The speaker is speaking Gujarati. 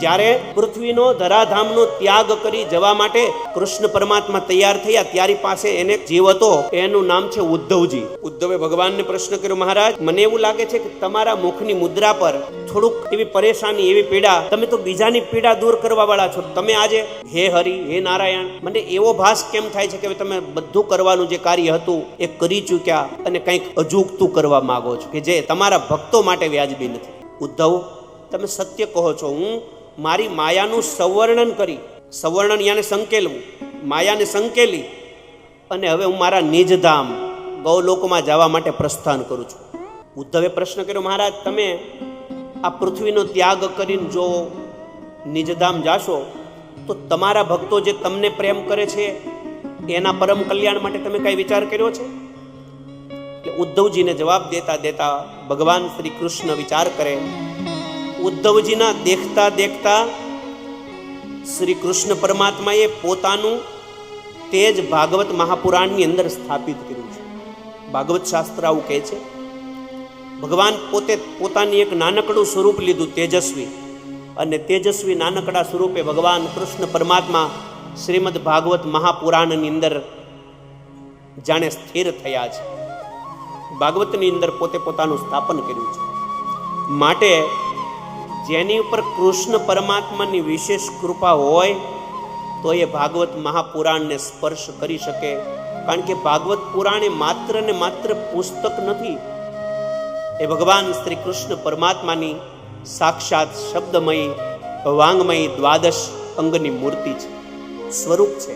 જ્યારે પૃથ્વીનો ધરાધામનો ત્યાગ કરી જવા માટે કૃષ્ણ પરમાત્મા તૈયાર થયા, ત્યારે પાસે એને જીવ હતો, એનું નામ છે ઉદ્ધવજી. ઉદ્ધવે ભગવાનને પ્રશ્ન કર્યો, મહારાજ મને એવું લાગે છે કે તમારા મુખની મુદ્રા પર થોડુંક એવી પરેશાની, એવી પીડા, તમે તો બીજાની પીડા દૂર કરવા વાળા છો, તમે આજે હે હરિ હે નારાયણ, મને એવો ભાસ કેમ થાય છે કે તમે બધું કરવાનું જે કાર્ય હતું એ કરી ચૂક્યા અને કંઈક અજુગતું કરવા માંગો છો કે જે તમારા ભક્તો માટે વ્યાજબી નથી. ઉદ્ધવ, તમે સત્ય કહો છો, હું મારી માયાનું સંવર્ણન કરી, સંવર્ણન યાને સંકેલવું, માયાને સંકેલી અને હવે હું મારા નિજધામ ગૌલોકમાં જવા માટે પ્રસ્થાન કરું છું. ઉદ્ધવે પ્રશ્ન કર્યો, મહારાજ તમે આ પૃથ્વીનો ત્યાગ કરીને જો નિજધામ જાશો તો તમારા ભક્તો જે તમને પ્રેમ કરે છે એના પરમ કલ્યાણ માટે તમે કઈ વિચાર કર્યો છે? એટલે ઉદ્ધવજીને જવાબ દેતા દેતા ભગવાન શ્રી કૃષ્ણ વિચાર કરે. ઉદ્ધવજીના દેખતા દેખતા શ્રી કૃષ્ણ પરમાત્માએ પોતાનું તેજ ભાગવત મહાપુરાણની અંદર સ્થાપિત કર્યું છે. ભાગવત શાસ્ત્ર આવું કહે છે, ભગવાન પોતે પોતાની એક નાનકડું સ્વરૂપ લીધું તેજસ્વી, અને તેજસ્વી નાનકડા સ્વરૂપે ભગવાન કૃષ્ણ પરમાત્મા શ્રીમદ ભાગવત મહાપુરાણની અંદર જાણે સ્થિર થયા છે. ભાગવતની અંદર પોતે પોતાનું સ્થાપન કર્યું છે. માટે જેની ઉપર કૃષ્ણ પરમાત્માની વિશેષ કૃપા હોય તો એ ભાગવત મહાપુરાણને સ્પર્શ કરી શકે. કારણ કે ભાગવત પુરાણ એ માત્ર ને માત્ર પુસ્તક નથી, એ ભગવાન શ્રી કૃષ્ણ પરમાત્માની સાક્ષાત શબ્દમયી વાંગમયી દ્વાદશ અંગની મૂર્તિ છે, સ્વરૂપ છે.